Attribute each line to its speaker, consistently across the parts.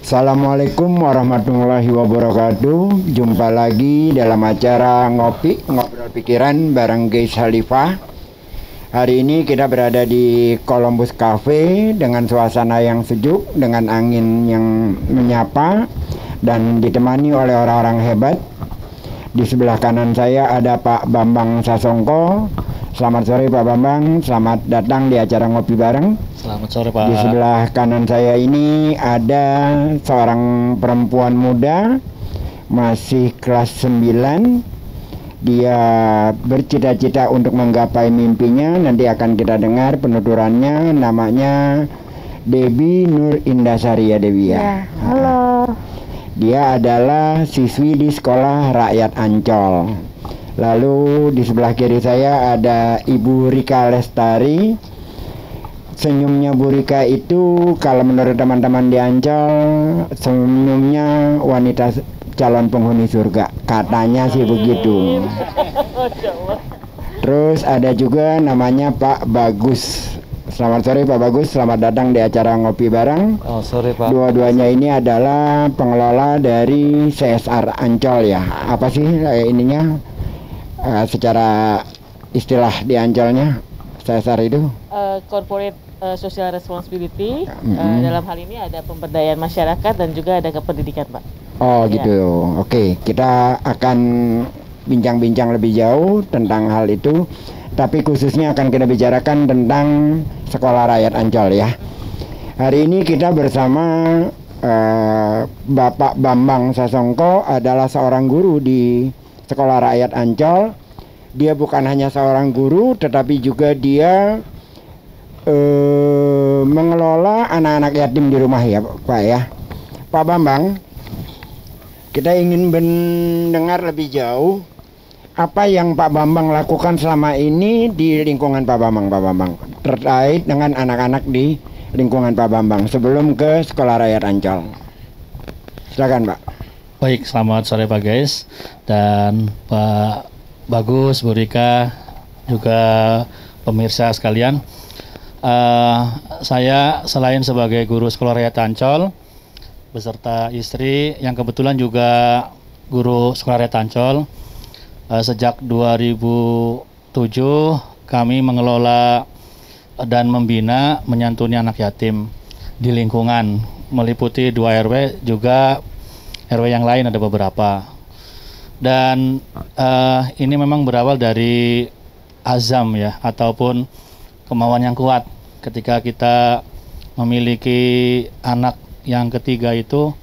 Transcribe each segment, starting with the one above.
Speaker 1: Assalamualaikum warahmatullahi wabarakatuh. Jumpa lagi dalam acara Ngopi Ngobrol Pikiran bareng Geis Khalifah. Hari ini kita berada di Columbus Cafe dengan suasana yang sejuk, dengan angin yang menyapa, dan ditemani oleh orang-orang hebat. Di sebelah kanan saya ada Pak Bambang Sasongko. Selamat sore Pak Bambang, selamat datang di acara Ngopi Bareng.
Speaker 2: Selamat sore Pak.
Speaker 1: Di sebelah kanan saya ini ada seorang perempuan muda, masih kelas 9. Dia bercita-cita untuk menggapai mimpinya. Nanti akan kita dengar penuturannya. Namanya Debbie Nur Indasari ya Debbie ya.
Speaker 3: Ya, halo.
Speaker 1: Dia adalah siswi di Sekolah Rakyat Ancol. Lalu di sebelah kiri saya ada Ibu Rika Lestari. Senyumnya Bu Rika itu kalau menurut teman-teman di Ancol, senyumnya wanita calon penghuni surga. Katanya sih begitu. Terus ada juga namanya Pak Bagus. Selamat sore Pak Bagus, selamat datang di acara Ngopi Bareng.
Speaker 2: Oh, sore Pak.
Speaker 1: Dua-duanya ini adalah pengelola dari CSR Ancol ya. Apa sih ininya? Secara istilah di Ancolnya CSR itu
Speaker 3: Corporate Social Responsibility. Dalam hal ini ada pemberdayaan masyarakat dan juga ada kependidikan, Pak.
Speaker 1: Oh
Speaker 3: Ya.
Speaker 1: gitu. Oke, kita akan bincang-bincang lebih jauh tentang hal itu. Tapi khususnya akan kita bicarakan tentang Sekolah Rakyat Ancol ya. Hari ini kita bersama Bapak Bambang Sasongko, adalah seorang guru di Sekolah Rakyat Ancol. Dia bukan hanya seorang guru, tetapi juga dia mengelola anak-anak yatim di rumah ya Pak ya. Pak Bambang, kita ingin mendengar lebih jauh apa yang Pak Bambang lakukan selama ini di lingkungan Pak Bambang terkait dengan anak-anak di lingkungan Pak Bambang sebelum ke Sekolah Rakyat Ancol. Silakan Pak.
Speaker 2: Baik, selamat sore Pak Guys dan Pak Bagus, Bu Rika, juga pemirsa sekalian. Saya selain sebagai guru Sekolah Rakyat Ancol beserta istri yang kebetulan juga guru Sekolah Rakyat Ancol, sejak 2007 kami mengelola dan membina menyantuni anak yatim di lingkungan, meliputi 2 RW, juga RW yang lain ada beberapa. Dan ini memang berawal dari azam ya, ataupun kemauan yang kuat ketika kita memiliki anak yang ketiga itu,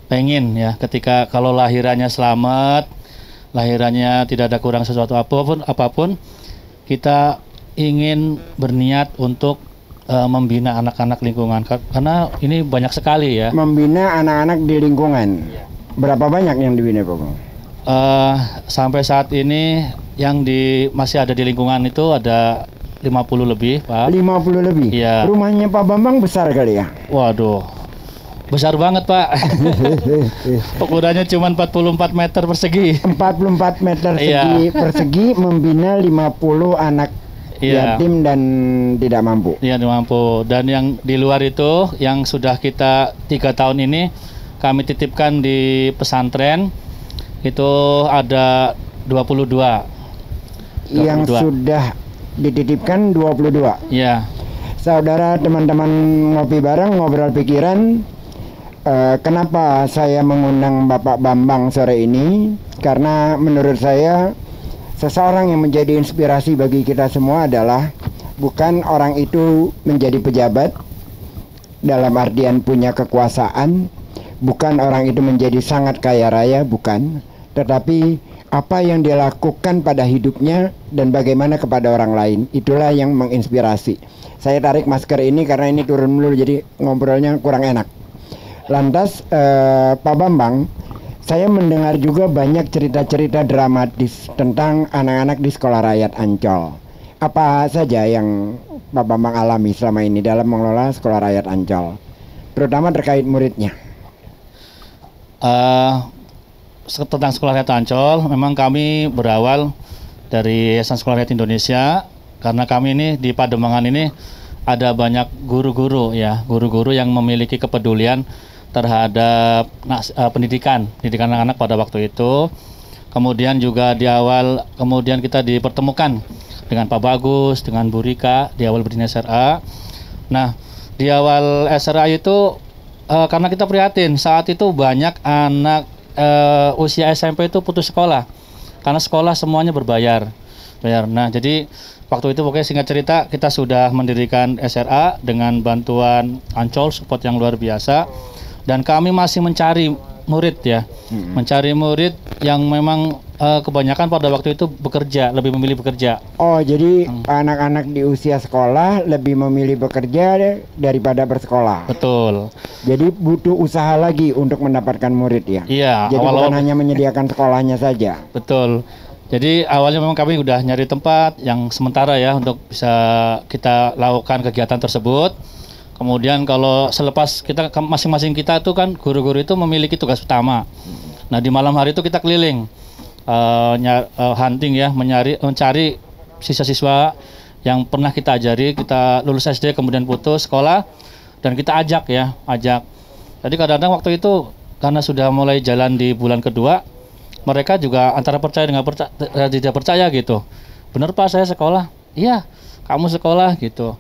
Speaker 2: pengen ya ketika kalau lahirannya selamat, lahirannya tidak ada kurang sesuatu apapun, kita ingin berniat untuk membina anak-anak lingkungan, karena ini banyak sekali ya.
Speaker 1: Membina anak-anak di lingkungan. Berapa banyak yang dibina Pak Bang?
Speaker 2: Sampai saat ini yang masih ada di lingkungan itu ada 50 lebih Pak.
Speaker 1: 50 lebih?
Speaker 2: Iya.
Speaker 1: Rumahnya Pak Bambang besar kali ya?
Speaker 2: Waduh, besar banget Pak. Ukurannya cuma 44 meter persegi.
Speaker 1: 44 meter
Speaker 2: Iya.
Speaker 1: persegi membina 50 anak
Speaker 2: Iya.
Speaker 1: yatim dan tidak mampu.
Speaker 2: Iya, mampu. Dan yang di luar itu yang sudah kita 3 tahun ini kami titipkan di pesantren itu ada 22.
Speaker 1: Yang sudah dititipkan 22.
Speaker 2: Iya.
Speaker 1: Saudara, teman-teman Ngopi Bareng, Ngobrol Pikiran, kenapa saya mengundang Bapak Bambang sore ini? Karena menurut saya seseorang yang menjadi inspirasi bagi kita semua adalah bukan orang itu menjadi pejabat dalam artian punya kekuasaan, bukan orang itu menjadi sangat kaya raya, bukan, tetapi apa yang dia lakukan pada hidupnya dan bagaimana kepada orang lain, itulah yang menginspirasi. Saya tarik masker ini karena ini turun dulu, jadi ngobrolnya kurang enak. Lantas Pak Bambang, saya mendengar juga banyak cerita-cerita dramatis tentang anak-anak di Sekolah Rakyat Ancol. Apa saja yang Pak Bambang alami selama ini dalam mengelola Sekolah Rakyat Ancol, terutama terkait muridnya?
Speaker 2: Tentang Sekolah Rakyat Ancol, memang kami berawal dari Yayasan Sekolah Rakyat Indonesia, karena kami ini di Pademangan ini ada banyak guru-guru ya, guru-guru yang memiliki kepedulian terhadap pendidikan anak-anak pada waktu itu. Kemudian juga di awal, kemudian kita dipertemukan dengan Pak Bagus, dengan Bu Rika di awal berdirinya SRA. Nah, di awal SRA itu karena kita prihatin, saat itu banyak anak usia SMP itu putus sekolah karena sekolah semuanya bayar. Nah, jadi waktu itu pokoknya singkat cerita kita sudah mendirikan SRA dengan bantuan Ancol, support yang luar biasa, dan kami masih mencari murid ya, mencari murid yang memang kebanyakan pada waktu itu bekerja, lebih memilih bekerja.
Speaker 1: Oh, jadi anak-anak di usia sekolah lebih memilih bekerja daripada bersekolah.
Speaker 2: Betul.
Speaker 1: Jadi butuh usaha lagi untuk mendapatkan murid ya.
Speaker 2: Iya.
Speaker 1: Jadi bukan hanya menyediakan sekolahnya saja.
Speaker 2: Betul. Jadi awalnya memang kami udah nyari tempat yang sementara ya untuk bisa kita lakukan kegiatan tersebut. Kemudian kalau selepas kita masing-masing kita itu kan guru-guru itu memiliki tugas utama. Nah, di malam hari itu kita keliling hunting ya, mencari siswa-siswa yang pernah kita ajari, kita lulus SD kemudian putus sekolah, dan kita ajak. Jadi kadang-kadang waktu itu karena sudah mulai jalan di bulan kedua, mereka juga antara percaya dengan tidak percaya gitu. Bener Pak, saya sekolah. Iya, kamu sekolah gitu.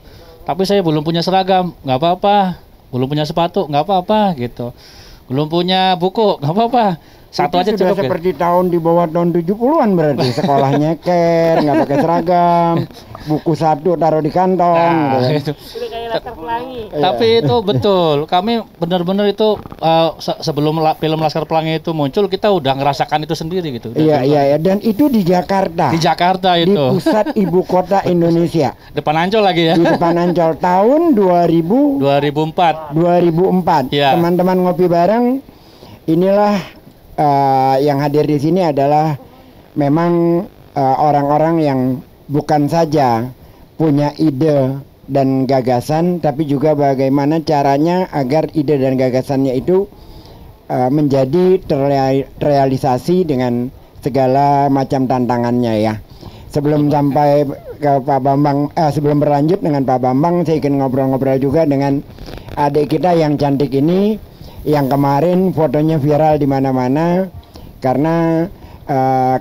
Speaker 2: Tapi saya belum punya seragam, nggak apa-apa. Belum punya sepatu, nggak apa-apa gitu. Belum punya buku, nggak apa-apa. Satu
Speaker 1: itu
Speaker 2: aja
Speaker 1: sudah
Speaker 2: cukup.
Speaker 1: Seperti tahun di bawah tahun 70-an berarti. Sekolah nyeker, nggak pakai seragam, buku satu taruh di kantong.
Speaker 2: Nah,
Speaker 1: gitu.
Speaker 2: gitu.
Speaker 3: Udah kayak Laskar Pelangi.
Speaker 2: Tapi itu betul, kami benar-benar itu sebelum film Laskar Pelangi itu muncul, kita udah ngerasakan itu sendiri gitu.
Speaker 1: Iya, dan itu di Jakarta.
Speaker 2: Di Jakarta itu.
Speaker 1: Di pusat ibu kota Indonesia.
Speaker 2: Depan Ancol lagi ya.
Speaker 1: Di depan Ancol tahun
Speaker 2: 2004.
Speaker 1: 2004.
Speaker 2: Ya.
Speaker 1: Teman-teman ngopi bareng. Inilah yang hadir di sini adalah memang orang-orang yang bukan saja punya ide dan gagasan, tapi juga bagaimana caranya agar ide dan gagasannya itu menjadi terrealisasi dengan segala macam tantangannya ya. Sebelum sampai ke Pak Bambang, sebelum berlanjut dengan Pak Bambang, saya ingin ngobrol-ngobrol juga dengan adik kita yang cantik ini, yang kemarin fotonya viral di mana-mana karena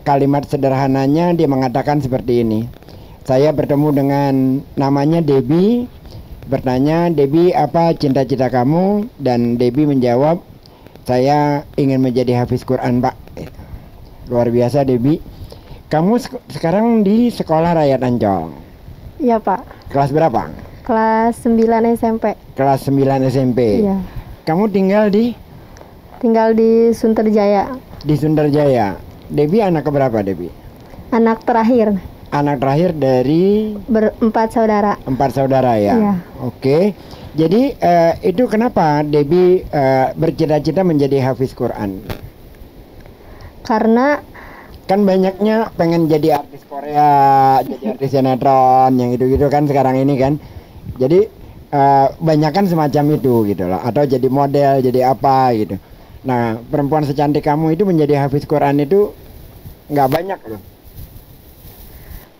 Speaker 1: kalimat sederhananya dia mengatakan seperti ini. Saya bertemu dengan namanya Debbie, bertanya, "Debbie, apa cita-cita kamu?" Dan Debbie menjawab, "Saya ingin menjadi hafiz Quran, Pak." Luar biasa Debbie. Kamu sekarang di Sekolah Rakyat Ancol.
Speaker 4: Iya Pak.
Speaker 1: Kelas berapa?
Speaker 4: Kelas 9 SMP.
Speaker 1: Kelas 9 SMP.
Speaker 4: Iya.
Speaker 1: Kamu tinggal di
Speaker 4: Sunterjaya.
Speaker 1: Di Sunterjaya. Debbie anak keberapa Debbie?
Speaker 4: Anak terakhir.
Speaker 1: Anak terakhir dari
Speaker 4: Berempat saudara.
Speaker 1: 4 saudara ya.
Speaker 4: Iya.
Speaker 1: Oke. Jadi itu kenapa Debbie bercita-cita menjadi hafiz Quran?
Speaker 4: Karena
Speaker 1: Kan banyaknya pengen jadi artis Korea, jadi artis sinetron, yang gitu-gitu kan sekarang ini kan. Jadi banyak kan semacam itu gitu loh, atau jadi model, jadi apa gitu. Nah, perempuan secantik kamu itu menjadi hafiz Quran itu nggak banyak loh.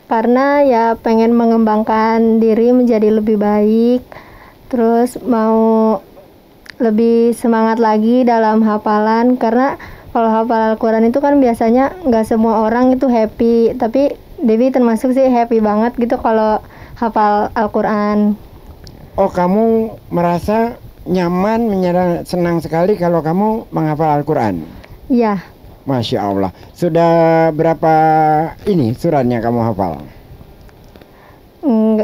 Speaker 4: karena ya pengen mengembangkan diri menjadi lebih baik, terus mau lebih semangat lagi dalam hafalan, karena kalau hafal Al-Quran itu kan biasanya nggak semua orang itu happy, tapi Debbie termasuk sih happy banget gitu kalau hafal Al-Quran.
Speaker 1: Oh, kamu merasa nyaman, senang sekali kalau kamu menghafal Al-Quran?
Speaker 4: Iya,
Speaker 1: Masya Allah. Sudah berapa ini suratnya kamu hafal?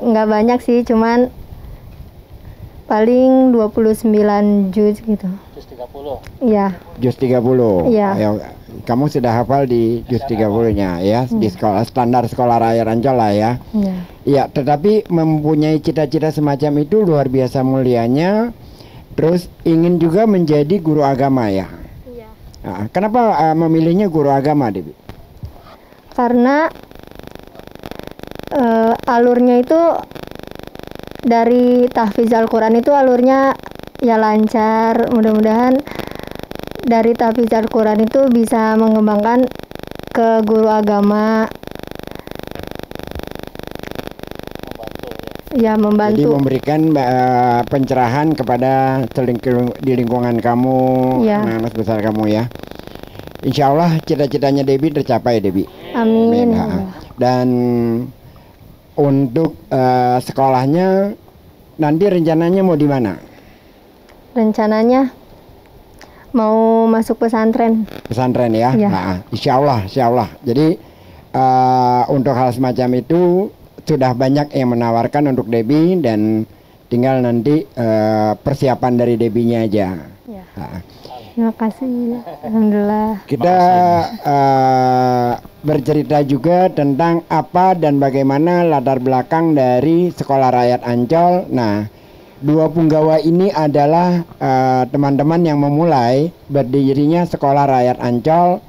Speaker 4: nggak banyak sih, cuman paling 29 juz gitu.
Speaker 2: Juz 30.
Speaker 4: Iya.
Speaker 1: Juz 30.
Speaker 4: Iya.
Speaker 1: Ayo, kamu sudah hafal di juz 30-nya ya, di sekolah standar Sekolah Rakyat Ancol lah ya.
Speaker 4: Iya.
Speaker 1: Iya, tetapi mempunyai cita-cita semacam itu luar biasa mulianya. Terus ingin juga menjadi guru agama ya.
Speaker 4: Iya.
Speaker 1: Nah, kenapa memilihnya guru agama, Debbie?
Speaker 4: Karena alurnya itu dari tahfiz Al-Quran itu alurnya ya lancar. Mudah-mudahan dari tahfiz Al-Quran itu bisa mengembangkan ke guru agama. ya
Speaker 1: Jadi
Speaker 4: membantu.
Speaker 1: memberikan pencerahan kepada di lingkungan kamu,
Speaker 4: Ya.
Speaker 1: anak-anak besar kamu ya. Insya Allah cita-citanya Debbie tercapai, Debbie.
Speaker 4: Amin.
Speaker 1: Ha. Dan untuk sekolahnya nanti rencananya mau di mana?
Speaker 4: Rencananya mau masuk pesantren.
Speaker 1: Pesantren ya.
Speaker 4: Iya.
Speaker 1: Nah, insya Allah. Jadi untuk hal semacam itu sudah banyak yang menawarkan untuk Debbie dan tinggal nanti persiapan dari Debbie-nya aja.
Speaker 4: Ya.
Speaker 1: Nah,
Speaker 4: Terima kasih. Alhamdulillah.
Speaker 1: kita bercerita juga tentang apa dan bagaimana latar belakang dari Sekolah Rakyat Ancol. Nah, dua punggawa ini adalah teman-teman yang memulai berdirinya Sekolah Rakyat Ancol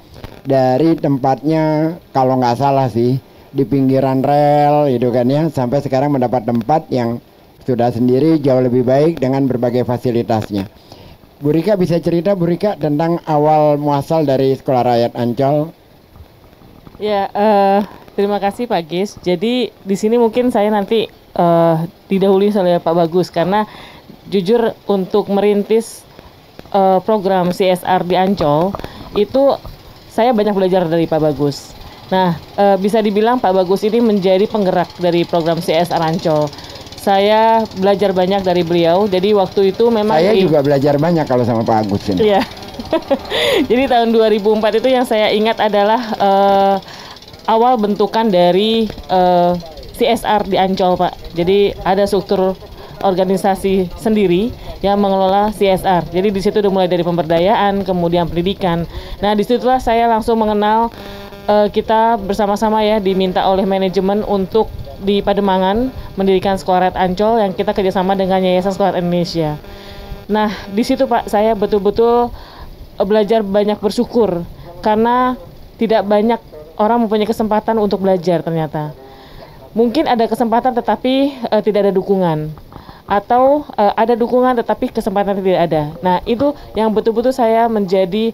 Speaker 1: dari tempatnya, kalau nggak salah sih, di pinggiran rel gitu kan ya, sampai sekarang mendapat tempat yang sudah sendiri jauh lebih baik dengan berbagai fasilitasnya. Bu Rika bisa cerita, Bu Rika, tentang awal muasal dari Sekolah Rakyat Ancol?
Speaker 3: Ya, terima kasih Pak Gis. Jadi di sini mungkin saya nanti didahului oleh Pak Bagus, karena jujur untuk merintis program CSR di Ancol itu saya banyak belajar dari Pak Bagus. Nah, bisa dibilang Pak Bagus ini menjadi penggerak dari program CSR Ancol. Saya belajar banyak dari beliau. Jadi waktu itu memang
Speaker 1: Saya juga belajar banyak kalau sama Pak Agus ini.
Speaker 3: Iya. Jadi tahun 2004 itu yang saya ingat adalah awal bentukan dari CSR di Ancol, Pak. Jadi ada struktur organisasi sendiri yang mengelola CSR. Jadi di situ udah mulai dari pemberdayaan, kemudian pendidikan. Nah, disitulah saya langsung mengenal kita bersama-sama ya diminta oleh manajemen untuk di Pademangan mendirikan Sekolah Rakyat Ancol yang kita kerjasama dengan Yayasan Sekolah Rakyat Indonesia. Nah, di situ Pak saya betul-betul belajar banyak bersyukur karena tidak banyak orang mempunyai kesempatan untuk belajar ternyata. Mungkin ada kesempatan tetapi tidak ada dukungan, atau ada dukungan tetapi kesempatan tidak ada. Nah, itu yang betul-betul saya menjadi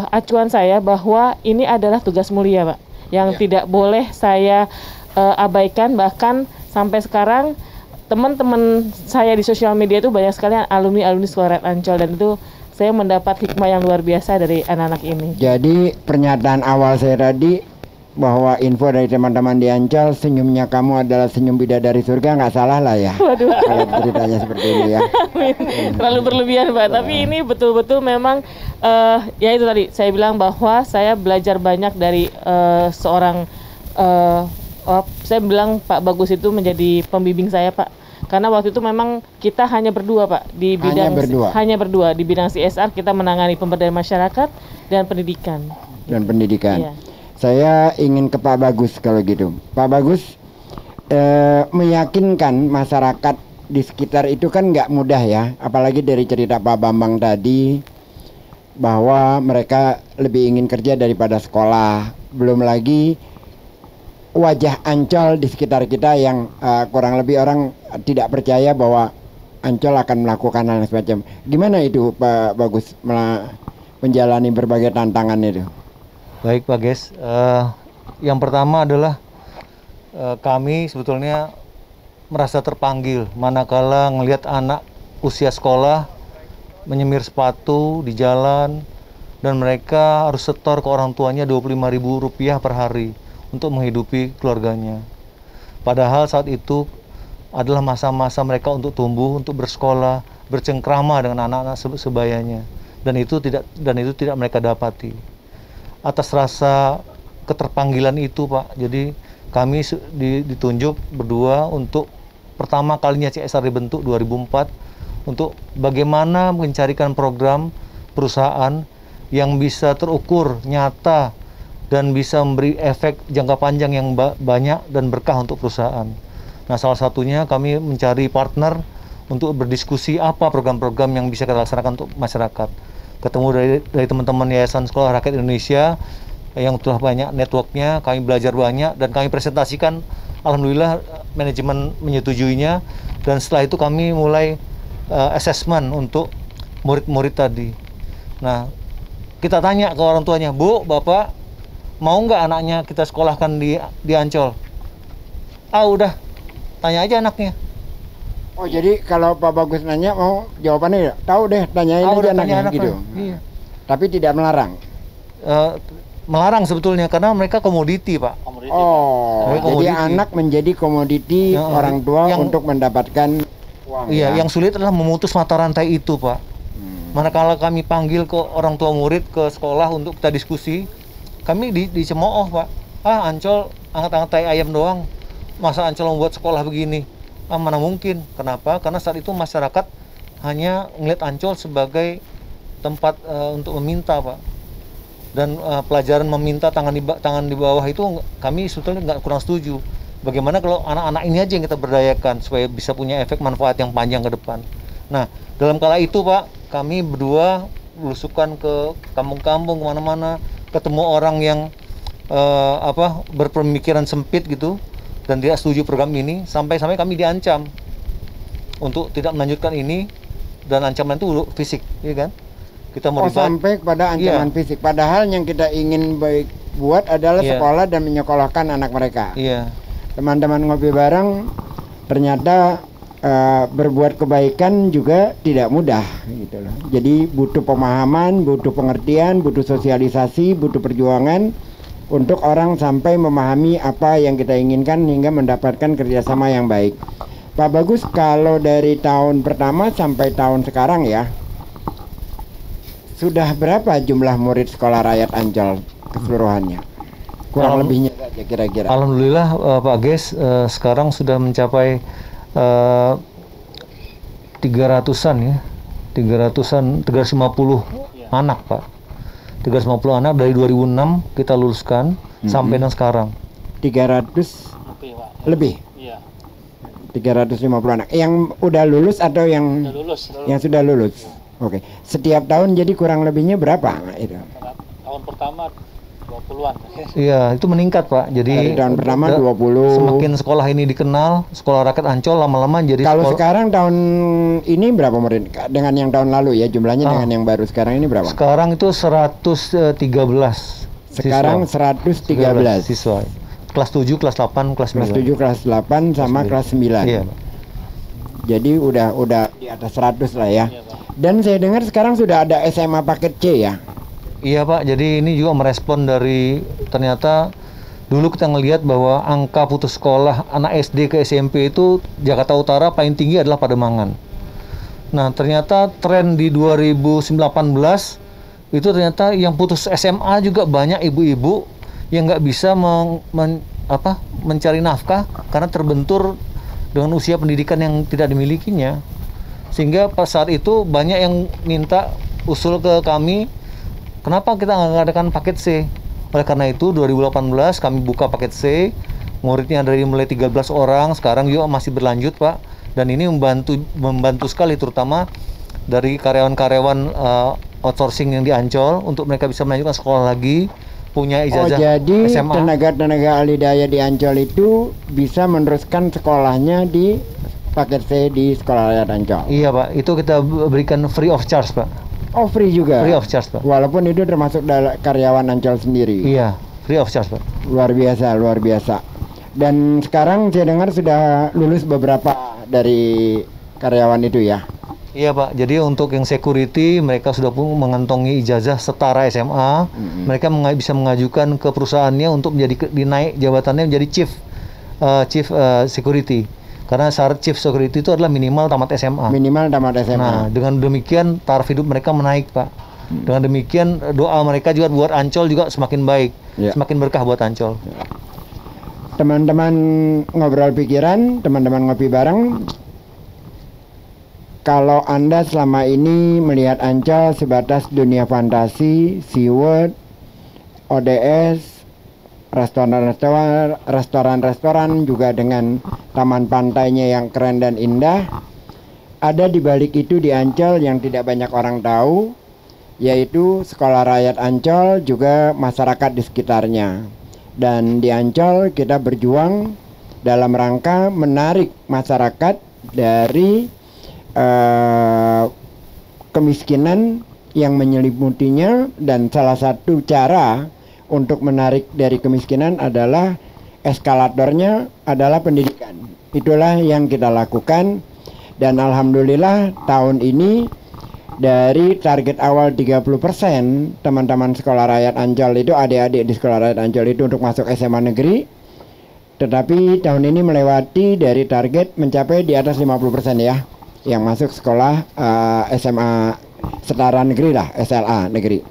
Speaker 3: acuan saya bahwa ini adalah tugas mulia, Pak, yang tidak boleh saya abaikan. Bahkan sampai sekarang teman-teman saya di sosial media itu banyak sekali alumni Sekolah Rakyat Ancol, dan itu saya mendapat hikmah yang luar biasa dari anak-anak ini.
Speaker 1: Jadi pernyataan awal saya tadi bahwa info dari teman-teman di Ancol, senyumnya kamu adalah senyum bidadari surga, nggak salah lah ya.
Speaker 3: Waduh.
Speaker 1: Kalau ceritanya seperti ini ya.
Speaker 3: Terlalu berlebihan, Pak. Tapi ini betul-betul memang ya itu tadi saya bilang bahwa saya belajar banyak dari seorang saya bilang Pak Bagus itu menjadi pembimbing saya, Pak. Karena waktu itu memang kita hanya berdua, Pak, di bidang hanya berdua di bidang CSR. Kita menangani pemberdayaan masyarakat dan pendidikan.
Speaker 1: Dan pendidikan.
Speaker 3: Iya.
Speaker 1: Saya ingin ke Pak Bagus kalau gitu. Pak Bagus, meyakinkan masyarakat di sekitar itu kan nggak mudah ya. Apalagi dari cerita Pak Bambang tadi bahwa mereka lebih ingin kerja daripada sekolah. Belum lagi wajah Ancol di sekitar kita yang kurang lebih orang tidak percaya bahwa Ancol akan melakukan hal semacam. Gimana itu Pak Bagus menjalani berbagai tantangan itu?
Speaker 5: Baik Pak Ges, yang pertama adalah kami sebetulnya merasa terpanggil manakala ngelihat anak usia sekolah menyemir sepatu di jalan dan mereka harus setor ke orang tuanya Rp25.000 per hari untuk menghidupi keluarganya. Padahal saat itu adalah masa-masa mereka untuk tumbuh, untuk bersekolah, bercengkrama dengan anak-anak sebayanya, dan itu tidak mereka dapati. Atas rasa keterpanggilan itu, Pak, jadi kami ditunjuk berdua untuk pertama kalinya CSR dibentuk 2004 untuk bagaimana mencarikan program perusahaan yang bisa terukur, nyata, dan bisa memberi efek jangka panjang yang banyak dan berkah untuk perusahaan. Nah, salah satunya kami mencari partner untuk berdiskusi apa program-program yang bisa kita laksanakan untuk masyarakat. Ketemu dari teman-teman Yayasan Sekolah Rakyat Indonesia yang telah banyak networknya, kami belajar banyak dan kami presentasikan. Alhamdulillah manajemen menyetujuinya, dan setelah itu kami mulai assessment untuk murid-murid tadi. Nah, kita tanya ke orang tuanya, Bu, Bapak, mau nggak anaknya kita sekolahkan di Ancol? Ah, udah, tanya aja anaknya.
Speaker 1: Oh, jadi kalau Pak Bagus nanya mau jawabannya tahu deh, tanyain
Speaker 5: Tahu
Speaker 1: aja
Speaker 5: udah tanya
Speaker 1: anaknya gitu.
Speaker 5: Iya.
Speaker 1: Tapi tidak melarang.
Speaker 5: Melarang sebetulnya karena mereka komoditi, Pak.
Speaker 1: Oh,
Speaker 5: Mereka
Speaker 1: jadi
Speaker 5: komoditi.
Speaker 1: anak menjadi komoditi
Speaker 5: Ya,
Speaker 1: orang tua
Speaker 5: yang-
Speaker 1: untuk mendapatkan uang.
Speaker 5: Iya,
Speaker 1: ya?
Speaker 5: yang sulit adalah memutus mata rantai itu, Pak. Manakala kami panggil ke orang tua murid ke sekolah untuk kita diskusi, kami dicemooh, Pak. Ancol angkat-angkat tai ayam doang. Masa Ancol membuat sekolah begini? Mana mungkin. Kenapa? Karena saat itu masyarakat hanya ngeliat Ancol sebagai tempat untuk meminta, Pak. Dan pelajaran meminta tangan di bawah itu kami sebetulnya nggak kurang setuju. Bagaimana kalau anak-anak ini aja yang kita berdayakan supaya bisa punya efek manfaat yang panjang ke depan. Nah, dalam kala itu, Pak, kami berdua belusukan ke kampung-kampung kemana-mana, ketemu orang yang berpemikiran sempit gitu dan tidak setuju program ini, sampai kami diancam untuk tidak melanjutkan ini, dan ancaman itu fisik, ya kan? Kita mau
Speaker 1: sampai kepada ancaman fisik. Padahal yang kita ingin buat adalah sekolah dan menyekolahkan anak mereka.
Speaker 5: Iya.
Speaker 1: Teman-teman ngopi bareng, ternyata berbuat kebaikan juga tidak mudah gitu loh. Jadi butuh pemahaman, butuh pengertian, butuh sosialisasi, butuh perjuangan untuk orang sampai memahami apa yang kita inginkan hingga mendapatkan kerjasama yang baik. Pak Bagus, kalau dari tahun pertama sampai tahun sekarang ya, sudah berapa jumlah murid sekolah rakyat Ancol keseluruhannya? Kurang lebihnya saja kira-kira.
Speaker 5: Alhamdulillah Pak Ges, sekarang sudah mencapai 300-an ya. 350 anak, Pak. 350 anak dari 2006 kita luluskan sampai dan sekarang.
Speaker 1: 300 lebih.
Speaker 2: Iya.
Speaker 1: 350 anak. Yang udah lulus atau yang yang sudah lulus? Oke. Setiap tahun jadi kurang lebihnya berapa itu?
Speaker 2: Tahun pertama 20-an.
Speaker 5: Iya, itu meningkat, Pak. Jadi
Speaker 1: Dari tahun pertama 20.
Speaker 5: Semakin sekolah ini dikenal, sekolah rakyat Ancol lama-lama jadi
Speaker 1: Kalau
Speaker 5: sekolah.
Speaker 1: sekarang tahun ini berapa murid? Dengan yang tahun lalu ya jumlahnya dengan yang baru sekarang ini berapa?
Speaker 5: Sekarang itu 113.
Speaker 1: Sekarang
Speaker 5: siswa.
Speaker 1: 113
Speaker 5: siswa. Kelas 7, kelas 8, kelas 9.
Speaker 1: Kelas 7, kelas 8 sama kelas 9.
Speaker 5: Iya, Pak.
Speaker 1: Jadi udah di atas 100 lah ya. Dan saya dengar sekarang sudah ada SMA paket C ya.
Speaker 5: Iya, Pak, jadi ini juga merespon dari ternyata dulu kita ngelihat bahwa angka putus sekolah anak SD ke SMP itu Jakarta Utara paling tinggi adalah Pademangan. Nah, ternyata tren di 2019 itu ternyata yang putus SMA juga banyak ibu-ibu yang nggak bisa mencari nafkah karena terbentur dengan usia pendidikan yang tidak dimilikinya. Sehingga pas saat itu banyak yang minta usul ke kami, kenapa kita nggak ngadakan paket C? Oleh karena itu 2018 kami buka paket C, muridnya dari mulai 13 orang, sekarang juga masih berlanjut, Pak. Dan ini membantu sekali, terutama dari karyawan-karyawan outsourcing yang di Ancol untuk mereka bisa melanjutkan sekolah lagi, punya ijazah
Speaker 1: jadi
Speaker 5: SMA.
Speaker 1: tenaga-tenaga ahli daya di Ancol itu bisa meneruskan sekolahnya di paket C di sekolah rakyat Ancol.
Speaker 5: Iya, Pak, itu kita berikan free of charge, Pak.
Speaker 1: Oh, free juga?
Speaker 5: Free of charge, Pak.
Speaker 1: Walaupun itu termasuk karyawan Ancol sendiri?
Speaker 5: Iya, free of charge, Pak.
Speaker 1: Luar biasa, luar biasa. Dan sekarang saya dengar sudah lulus beberapa dari karyawan itu ya?
Speaker 5: Iya, Pak, jadi untuk yang security mereka sudah pun mengantongi ijazah setara SMA. Mereka bisa mengajukan ke perusahaannya untuk dinaik jabatannya menjadi chief security. Karena syarat chief security itu adalah minimal tamat SMA.
Speaker 1: Minimal tamat SMA.
Speaker 5: Nah, dengan demikian taraf hidup mereka menaik, Pak. Dengan demikian doa mereka juga buat Ancol juga semakin baik, semakin berkah buat Ancol.
Speaker 1: Teman-teman ngobrol pikiran, teman-teman ngopi bareng. Kalau Anda selama ini melihat Ancol sebatas dunia fantasi, SeaWorld, ODS, restoran-restoran juga dengan taman pantainya yang keren dan indah, ada di balik itu di Ancol yang tidak banyak orang tahu, yaitu sekolah rakyat Ancol juga masyarakat di sekitarnya. Dan di Ancol kita berjuang dalam rangka menarik masyarakat dari kemiskinan yang menyelimutinya, dan salah satu cara untuk menarik dari kemiskinan adalah eskalatornya adalah pendidikan. Itulah yang kita lakukan, dan alhamdulillah tahun ini dari target awal 30% teman-teman sekolah rakyat Ancol itu, adik-adik di sekolah rakyat Ancol itu untuk masuk SMA negeri, tetapi tahun ini melewati dari target mencapai di atas 50% ya, yang masuk sekolah SMA setara negeri lah, SLA negeri.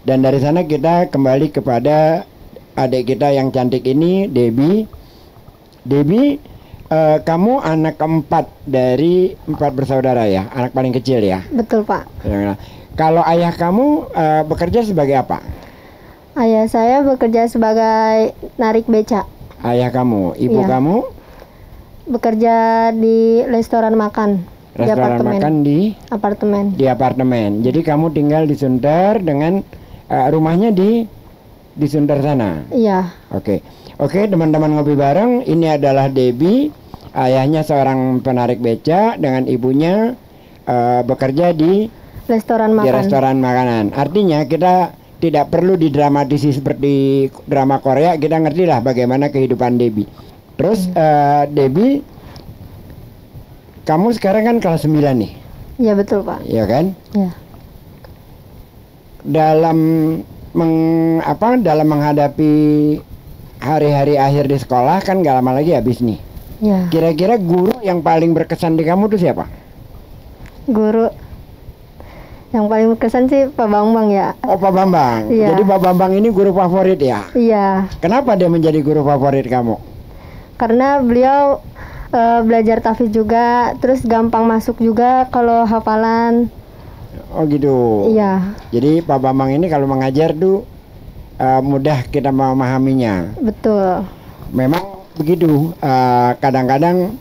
Speaker 1: Dan dari sana kita kembali kepada adik kita yang cantik ini, Debbie. Kamu anak keempat dari 4 bersaudara ya, anak paling kecil ya.
Speaker 4: Betul, Pak.
Speaker 1: Kalau ayah kamu bekerja sebagai apa?
Speaker 4: Ayah saya bekerja sebagai narik beca.
Speaker 1: Ayah kamu, ibu
Speaker 4: Iya.
Speaker 1: kamu
Speaker 4: Bekerja di restoran makan. Di
Speaker 1: restoran
Speaker 4: apartemen.
Speaker 1: makan
Speaker 4: Apartemen.
Speaker 1: di apartemen. Jadi kamu tinggal di Sunter dengan rumahnya di Sunter sana.
Speaker 4: Iya.
Speaker 1: Oke, teman-teman ngopi bareng. Ini adalah Debbie, ayahnya seorang penarik beca dengan ibunya bekerja di
Speaker 4: Restoran makan.
Speaker 1: restoran makanan. Artinya kita tidak perlu didramatisi seperti drama Korea. Kita ngerti lah bagaimana kehidupan Debbie. Terus Debbie, kamu sekarang kan kelas 9 nih,
Speaker 4: Iya, betul, Pak.
Speaker 1: ya kan?
Speaker 4: Iya.
Speaker 1: Dalam dalam menghadapi hari-hari akhir di sekolah kan gak lama lagi habis nih.
Speaker 4: Iya.
Speaker 1: Kira-kira guru yang paling berkesan di kamu tuh siapa?
Speaker 4: Guru yang paling berkesan sih Pak Bambang ya.
Speaker 1: Oh, Pak Bambang.
Speaker 4: Iya.
Speaker 1: Jadi Pak Bambang ini guru favorit ya?
Speaker 4: Iya.
Speaker 1: Kenapa dia menjadi guru favorit kamu?
Speaker 4: Karena beliau belajar tahfiz juga, terus gampang masuk juga kalau hafalan.
Speaker 1: Oh gitu.
Speaker 4: Iya,
Speaker 1: Jadi Pak Bambang ini kalau mengajar tuh mudah kita memahaminya.
Speaker 4: betul.
Speaker 1: Memang begitu. Kadang-kadang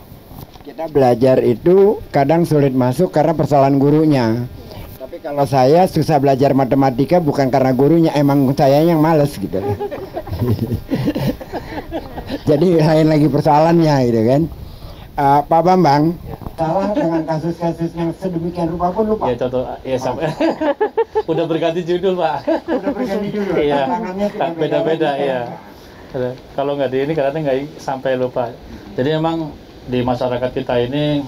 Speaker 1: kita belajar itu kadang sulit masuk karena persoalan gurunya. Tapi kalau saya susah belajar matematika bukan karena gurunya, emang saya yang males gitu. Jadi lain lagi persoalannya gitu kan. Pak Bambang, salah dengan kasus-kasus yang sedemikian rupa pun lupa.
Speaker 2: Ya contoh, ya sampai udah berganti judul Pak.
Speaker 1: Udah berganti dulu.
Speaker 2: Iya,
Speaker 1: Tantangannya tidak
Speaker 2: beda-beda
Speaker 1: lagi.
Speaker 2: ya. Kalau nggak di ini kadang nggak sampai lupa. Jadi emang di masyarakat kita ini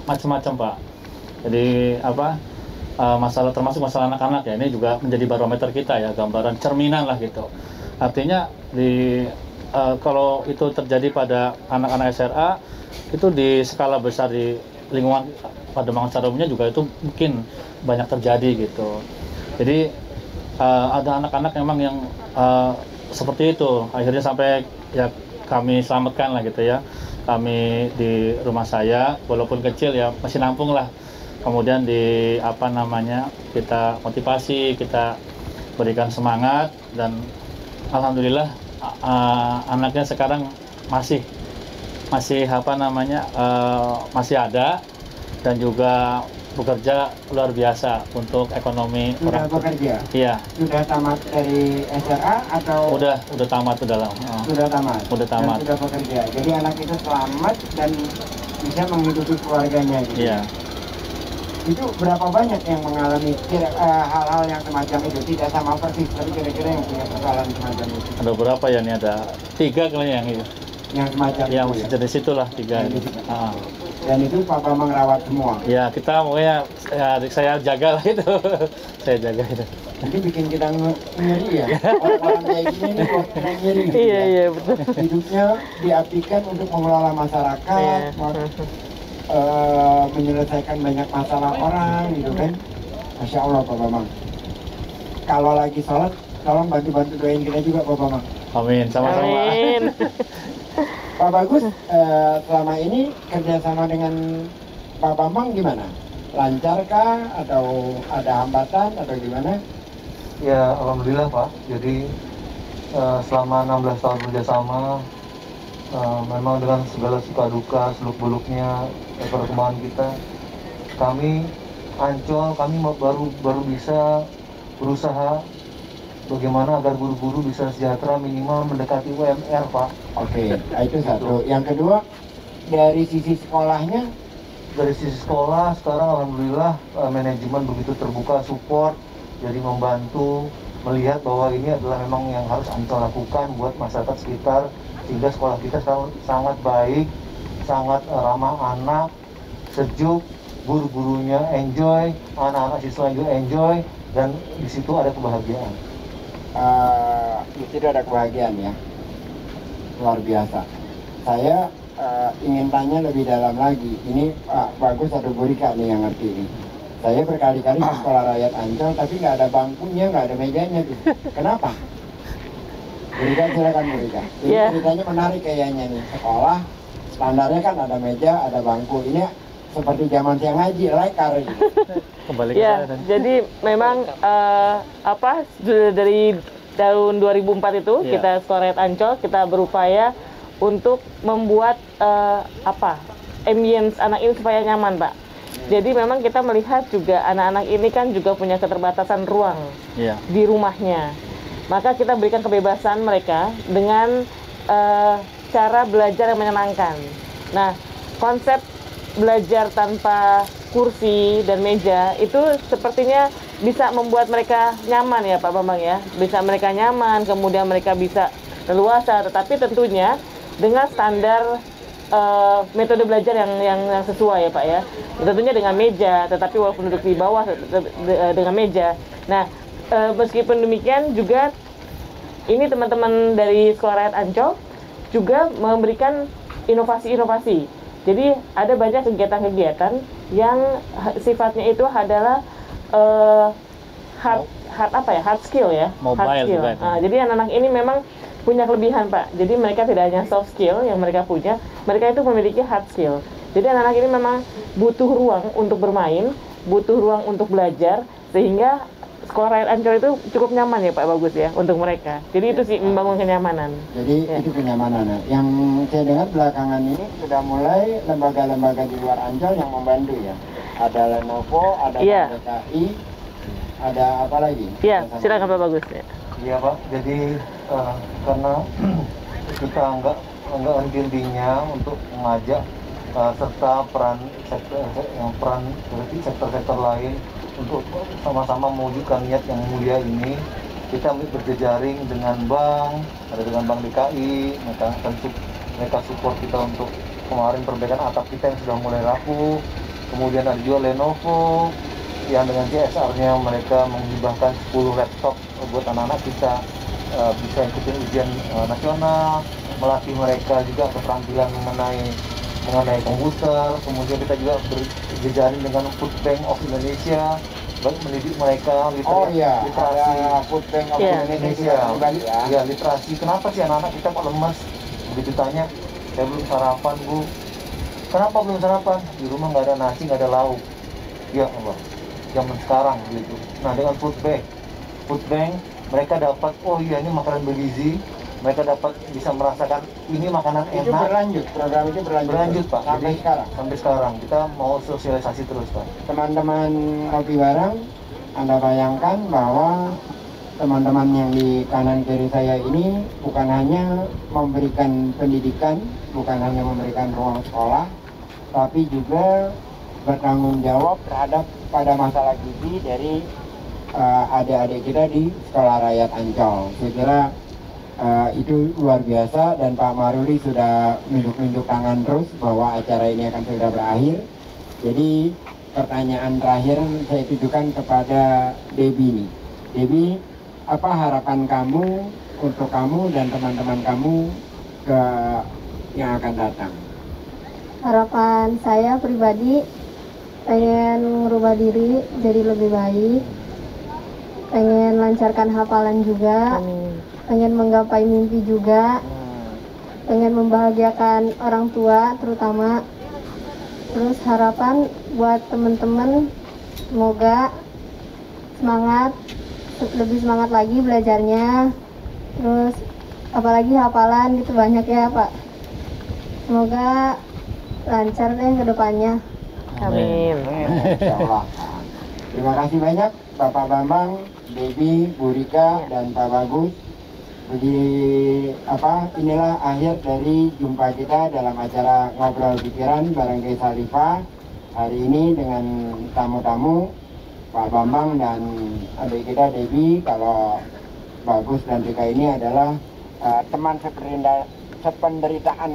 Speaker 2: macam-macam Pak. Jadi masalah termasuk masalah anak-anak ya, ini juga menjadi barometer kita ya, gambaran cerminan lah gitu. Artinya kalau itu terjadi pada anak-anak SRA itu di skala besar di lingkungan Pademangan secara umumnya juga itu mungkin banyak terjadi gitu. Jadi ada anak-anak memang yang seperti itu, akhirnya sampai ya kami selamatkan lah gitu ya. Kami di rumah saya walaupun kecil ya masih nampung lah. Kemudian kita motivasi, kita berikan semangat, dan alhamdulillah anaknya sekarang masih masih ada dan juga bekerja luar biasa untuk ekonomi
Speaker 1: Sudah
Speaker 2: orang tua.
Speaker 1: bekerja?
Speaker 2: Iya,
Speaker 1: Sudah tamat dari SRA atau
Speaker 2: udah tamat udah lah.
Speaker 1: sudah tamat?
Speaker 2: Udah tamat.
Speaker 1: Dan sudah bekerja. Jadi anak itu selamat dan bisa menghidupi keluarganya gitu.
Speaker 2: Iya.
Speaker 1: Itu berapa banyak yang mengalami hal-hal yang semacam itu? Tidak sama persis, tapi kira-kira yang punya persoalan semacam itu.
Speaker 2: Ada berapa ya, nih ada 3 kali yang itu.
Speaker 1: Yang semacam
Speaker 2: Yang
Speaker 1: itu ya?
Speaker 2: sejenis itulah 3
Speaker 1: Yang
Speaker 2: ini.
Speaker 1: itu.
Speaker 2: Ah.
Speaker 1: Dan itu Papa merawat semua.
Speaker 2: Ya kita pokoknya ya, saya jaga lah itu. Saya jaga itu.
Speaker 1: Jadi bikin kita ngeri ya. Orang-orang kayak gini nih kok kita ngeri gitu
Speaker 3: Iya,
Speaker 1: ya.
Speaker 3: iya, betul.
Speaker 1: Hidupnya diabdikan untuk mengelola masyarakat,
Speaker 3: Iya.
Speaker 1: menyelesaikan banyak masalah orang gitu kan. Masya Allah Pak Bambang. Kalau lagi sholat, tolong bantu-bantu doain kita juga Pak Bambang.
Speaker 2: Amin, sama-sama.
Speaker 3: Amin.
Speaker 1: Pak Bagus, selama ini kerjasama dengan Pak Bambang gimana? Lancarkah atau ada hambatan atau gimana?
Speaker 5: Ya, alhamdulillah Pak. Jadi selama 16 tahun kerjasama, memang dengan segala suka duka, seluk beluknya perkembangan kita, kami Ancol, kami baru bisa berusaha bagaimana agar guru-guru bisa sejahtera minimal mendekati UMR Pak.
Speaker 1: Oke, itu satu. Yang kedua, dari sisi sekolahnya,
Speaker 5: Dari sisi sekolah sekarang alhamdulillah manajemen begitu terbuka, support, jadi membantu melihat bahwa ini adalah memang yang harus Ancol lakukan buat masyarakat sekitar, sehingga sekolah kita sangat baik, sangat ramah anak, sejuk, guru-gurunya enjoy, anak-anak siswa juga enjoy, dan di situ ada kebahagiaan.
Speaker 1: Di situ ada kebahagiaan ya, luar biasa. Saya ingin tanya lebih dalam lagi. Ini Pak Bagus atau Bu Rika nih yang ngerti ini. Saya berkali-kali ke sekolah rakyat Ancol, tapi nggak ada bangkunya, nggak ada mejanya tuh. Kenapa? Bu Rika, silakan Bu Rika. Jadi ceritanya menarik kayaknya nih. Sekolah standarnya kan ada meja, ada bangku. Ini seperti zaman siang ngaji, lekar ini.
Speaker 2: Kembali ke
Speaker 3: Ya,
Speaker 2: saya dan
Speaker 3: jadi memang dari tahun 2004 itu
Speaker 2: Iya.
Speaker 3: kita Sekolah Rakyat Ancol kita berupaya untuk membuat ambience anak ini supaya nyaman, Pak. Jadi memang kita melihat juga anak-anak ini kan juga punya keterbatasan ruang
Speaker 2: Iya.
Speaker 3: di rumahnya. Maka kita berikan kebebasan mereka dengan cara belajar yang menyenangkan. Nah, konsep belajar tanpa kursi dan meja itu sepertinya bisa membuat mereka nyaman ya Pak Bambang ya. Bisa mereka nyaman, kemudian mereka bisa leluasa, tetapi tentunya dengan standar metode belajar yang sesuai ya Pak ya. Tentunya dengan meja, tetapi walaupun duduk di bawah dengan meja. Nah, meskipun demikian juga ini teman-teman dari Sekolah Rakyat Ancol juga memberikan inovasi-inovasi. Jadi ada banyak kegiatan-kegiatan yang sifatnya itu adalah hard skill ya,
Speaker 2: Mobile
Speaker 3: hard skill.
Speaker 2: juga.
Speaker 3: Nah, jadi anak-anak ini memang punya kelebihan Pak. Jadi mereka tidak hanya soft skill yang mereka punya, mereka itu memiliki hard skill. Jadi anak-anak ini memang butuh ruang untuk bermain, butuh ruang untuk belajar, sehingga Sekolah Rakyat Ancol itu cukup nyaman ya Pak Bagus ya untuk mereka. Jadi itu sih membangun kenyamanan.
Speaker 1: Jadi itu kenyamanan. Yang saya dengar belakangan ini sudah mulai lembaga-lembaga di luar Ancol yang membantu ya. Ada Lenovo, ada DKI, ada apa lagi?
Speaker 3: Iya, silakan Pak Bagus ya.
Speaker 5: Iya Pak, jadi karena kita nggak henti-hentinya untuk mengajak serta peran sektor-sektor lain untuk sama-sama mewujudkan niat yang mulia ini. Kita berjejaring dengan bank, ada dengan Bank DKI, mereka support kita untuk kemarin perbaikan atap kita yang sudah mulai rapuh. Kemudian ada juga Lenovo yang dengan CSR-nya mereka menghibahkan 10 laptop buat anak-anak kita bisa ikutin ujian nasional, melatih mereka juga keterampilan mengenai komputer. Kemudian kita juga berjejaring dengan Food Bank of Indonesia, mendidik mereka literasi.
Speaker 1: Ada Food Bank of Indonesia kembali ya.
Speaker 5: Ya, literasi. Kenapa sih anak-anak kita kok lemas? Begitu tanya, saya belum sarapan Bu. Kenapa belum sarapan? Di rumah nggak ada nasi, nggak ada lauk. Ya Allah, zaman sekarang gitu. Nah, dengan Food Bank mereka dapat, oh iya ini makanan bergizi. Mereka dapat bisa merasakan ini makanan enak.
Speaker 1: Itu berlanjut, program itu berlanjut
Speaker 5: Pak.
Speaker 1: sampai
Speaker 5: Jadi,
Speaker 1: sekarang.
Speaker 5: Sampai sekarang kita mau sosialisasi terus Pak.
Speaker 1: Teman-teman ngopi bareng, Anda bayangkan bahwa teman-teman yang di kanan kiri saya ini bukan hanya memberikan pendidikan, bukan hanya memberikan ruang sekolah, tapi juga bertanggung jawab terhadap pada masalah gizi dari adik-adik kita di Sekolah Rakyat Ancol. Saya kira itu luar biasa, dan Pak Maruli sudah nunjuk-nunjuk tangan terus bahwa acara ini akan segera berakhir. Jadi pertanyaan terakhir saya tujukan kepada Debbie nih. Debbie, apa harapan kamu untuk kamu dan teman-teman kamu yang akan datang?
Speaker 4: Harapan saya pribadi pengen merubah diri jadi lebih baik, pengen lancarkan hafalan juga, pengen menggapai mimpi juga, pengen membahagiakan orang tua terutama. Terus harapan buat teman-teman, semoga lebih semangat lagi belajarnya. Terus apalagi hafalan gitu banyak ya Pak. Semoga lancar deh ke depannya.
Speaker 3: Amin.
Speaker 1: Insya Allah. Terima kasih banyak Bapak Bambang, Debbie, Bu Rika, dan Pak Bagus. Inilah akhir dari jumpa kita dalam acara Ngobrol Pikiran bareng Desa Salifah hari ini dengan tamu-tamu Pak Bambang dan adik kita Debbie. Kalau Bagus dan Rika ini adalah teman sependeritaan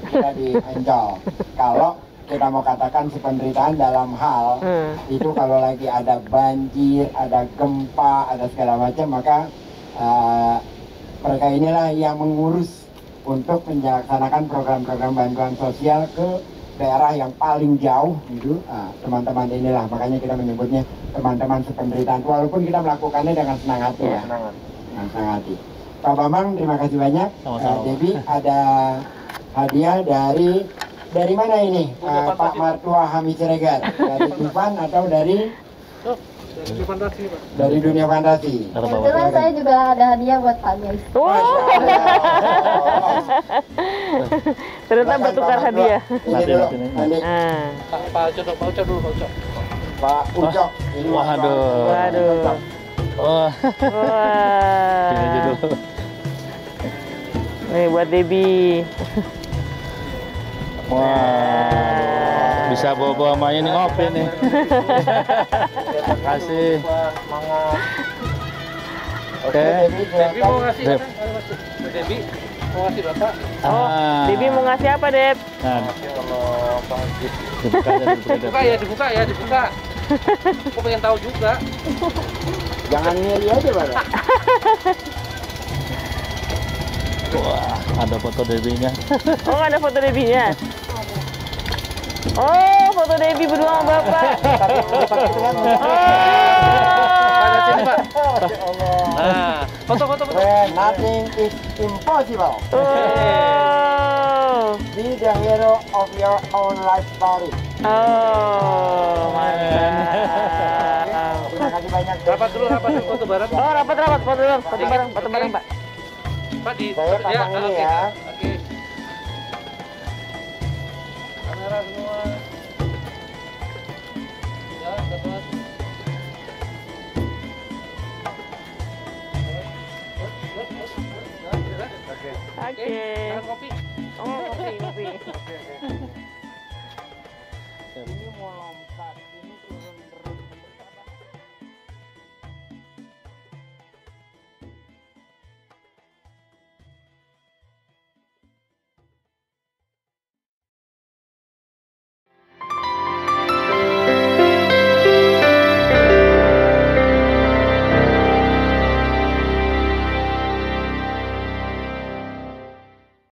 Speaker 1: kita di Ancol. Kalau kita mau katakan si penderitaan dalam hal itu kalau lagi ada banjir, ada gempa, ada segala macam, maka mereka inilah yang mengurus untuk melaksanakan program-program bantuan sosial ke daerah yang paling jauh gitu. Teman-teman inilah, makanya kita menyebutnya teman-teman sependeritaan, walaupun kita melakukannya dengan senang hati ya. Dengan senang hati. Pak Bambang, terima kasih banyak. Debbie, ada hadiah dari mana ini? Pak Martua Hamid Siregar, dari Dufan atau dari dari dunia fantasi.
Speaker 4: Kebetulan saya juga ada hadiah buat Pak guys.
Speaker 3: Ternyata bertukar hadiah.
Speaker 5: Pak Ucok dulu.
Speaker 1: Pak Ucok. Ini
Speaker 2: Waduh. Wah. Ini dulu.
Speaker 3: Nih buat Debbie.
Speaker 2: Wah, bisa bawa-bawa mainnya nih ngopi nih. Terima kasih.
Speaker 5: Semangat.
Speaker 2: Oke.
Speaker 5: Debbie mau ngasih
Speaker 2: Deb.
Speaker 5: apa? Debbie mau ngasih Bapak?
Speaker 3: Oh, Debbie mau ngasih apa, Deb?
Speaker 2: Nah,
Speaker 5: Kalau Bang Haji.
Speaker 2: dibuka.
Speaker 5: Dibuka. Aku pengen tahu juga.
Speaker 1: Jangan ngiri aja, Pak.
Speaker 2: Wah, ada foto Debbie-nya.
Speaker 3: Oh, ada foto Debbie-nya. Oh, foto Debbie berdua sama Bapak.
Speaker 5: Ada sini, Pak. Nah, foto.
Speaker 1: Nothing is impossible.
Speaker 3: Oh.
Speaker 1: Be the hero of your own life story.
Speaker 3: Oh, mantap.
Speaker 1: Terima kasih banyak.
Speaker 5: Rapat dulu foto bareng.
Speaker 3: Oh, rapat foto bareng, Pak.
Speaker 5: Pak di
Speaker 1: Saya pasang ini ya.
Speaker 5: Oke. Kamera semua. Ya, dapat.
Speaker 3: Oke.
Speaker 5: Kopi.
Speaker 3: Oh, ngopi.
Speaker 1: Ini mau lompat.